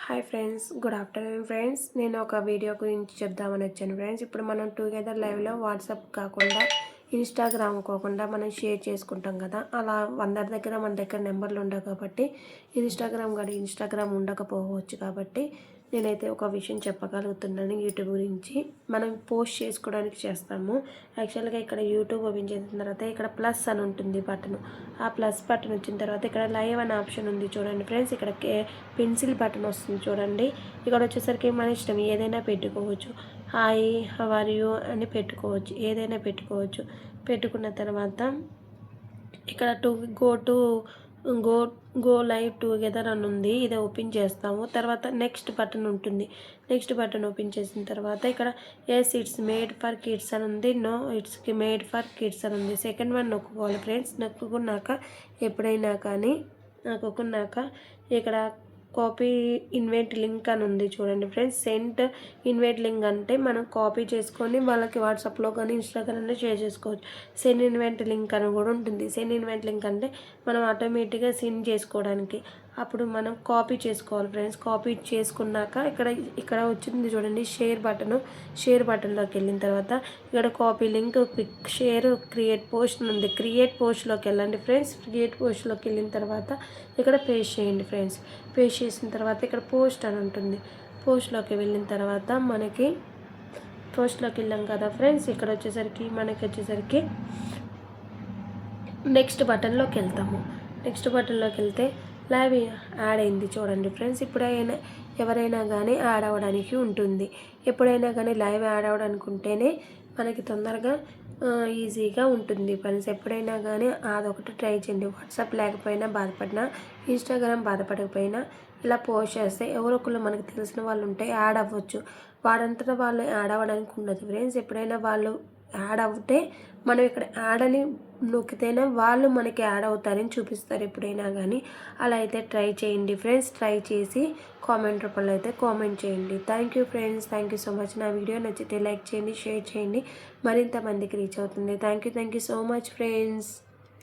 Hi friends, good afternoon friends. నేను ఒక video గురించి చెప్దామని వచ్చాను ఫ్రెండ్స్. ఇప్పుడు మనం టుగెదర్ లైవ్లో వాట్సాప్ కాకుండా ఇన్స్టాగ్రామ్ కాకుండా మనం షేర్ చేసుకుంటాం కదా. అలా అందరి దగ్గర మన దగ్గర నెంబర్లు ఉండవు కాబట్టి ఇన్స్టాగ్రామ్ ఉండకపోవచ్చు కాబట్టి నేనైతే ఒక విషయం చెప్పగలుగుతున్నాను. యూట్యూబ్ గురించి మనం పోస్ట్ చేసుకోవడానికి చేస్తాము. యాక్చువల్గా ఇక్కడ యూట్యూబ్ ఓపెన్ చేసిన తర్వాత ఇక్కడ ప్లస్ అని ఉంటుంది బటన్. ఆ ప్లస్ బటన్ వచ్చిన తర్వాత ఇక్కడ లైవ్ అనే ఆప్షన్ ఉంది చూడండి ఫ్రెండ్స్. ఇక్కడ పెన్సిల్ బటన్ వస్తుంది చూడండి. ఇక్కడ వచ్చేసరికి మన ఇష్టం ఏదైనా పెట్టుకోవచ్చు. హాయ్, హౌ ఆర్ యూ అని పెట్టుకోవచ్చు, ఏదైనా పెట్టుకోవచ్చు. పెట్టుకున్న తర్వాత ఇక్కడ గో గో లైవ్ టుగెదర్ అని ఉంది. ఇది ఓపెన్ చేస్తాము. తర్వాత నెక్స్ట్ బటన్ ఉంటుంది. నెక్స్ట్ బటన్ ఓపెన్ చేసిన తర్వాత ఇక్కడ yes it's made for kids అని ఉంది, no it's made for kids అని ఉంది. సెకండ్ వన్ నొక్కుకోవాలి ఫ్రెండ్స్. నొక్కుకున్నాక ఎప్పుడైనా కానీ ఇక్కడ కాపీ ఇన్వైట్ లింక్ అని ఉంది చూడండి ఫ్రెండ్స్. సెండ్ ఇన్వైట్ లింక్ అంటే మనం కాపీ చేసుకొని వాళ్ళకి వాట్సాప్లో కానీ ఇన్స్టాగ్రామ్లో షేర్ చేసుకోవచ్చు. సెండ్ ఇన్వైట్ లింక్ అని కూడా ఉంటుంది. సెండ్ ఇన్వైట్ లింక్ అంటే మనం ఆటోమేటిక్గా సెండ్ చేసుకోవడానికి. అప్పుడు మనం కాపీ చేసుకోవాలి ఫ్రెండ్స్. కాపీ చేసుకున్నాక ఇక్కడ వచ్చింది చూడండి షేర్ బటన్లోకి వెళ్ళిన తర్వాత ఇక్కడ copy link share create post ఉంది. క్రియేట్ పోస్ట్లోకి వెళ్ళండి ఫ్రెండ్స్. క్రియేట్ పోస్ట్లోకి వెళ్ళిన తర్వాత ఇక్కడ పేస్ట్ చేయండి ఫ్రెండ్స్. పేస్ట్ చేసిన తర్వాత ఇక్కడ పోస్ట్ అని ఉంటుంది. పోస్ట్లోకి వెళ్ళిన తర్వాత పోస్ట్లోకి వెళ్ళాం కదా ఫ్రెండ్స్. ఇక్కడ వచ్చేసరికి నెక్స్ట్ బటన్లోకి వెళ్తాము. నెక్స్ట్ బటన్లోకి వెళ్తే లైవ్ యాడ్ అయింది చూడండి ఫ్రెండ్స్. ఎవరైనా కానీ యాడ్ అవ్వడానికి ఉంటుంది. ఎప్పుడైనా కానీ లైవ్ యాడ్ అవ్వడానికి ఉంటేనే మనకి తొందరగా ఈజీగా ఉంటుంది ఫ్రెండ్స్. ఎప్పుడైనా కానీ అదొకటి ట్రై చేయండి. వాట్సాప్ లేకపోయినా బాధపడినా, ఇన్స్టాగ్రామ్ బాధపడకపోయినా ఇలా పోస్ట్ చేస్తే ఎవరో ఒకళ్ళు మనకు తెలిసిన వాళ్ళు ఉంటే యాడ్ అవ్వచ్చు. వాడంతటా వాళ్ళు యాడ్ అవ్వడానికి ఉండదు ఫ్రెండ్స్. ఎప్పుడైనా వాళ్ళు యాడ్ అవుతే మనం ఇక్కడ యాడ్ అని నొక్కితేనే వాళ్ళు మనకి యాడ్ అవుతారని చూపిస్తారు ఎప్పుడైనా కానీ. అలా అయితే ట్రై చేయండి ఫ్రెండ్స్. ట్రై చేసి కామెంట్ రూపంలో అయితే కామెంట్ చేయండి. Thank you friends. Thank you so much. నా వీడియో నచ్చితే లైక్ చేయండి, షేర్ చేయండి. మరింత మందికి రీచ్ అవుతుంది. Thank you so much friends.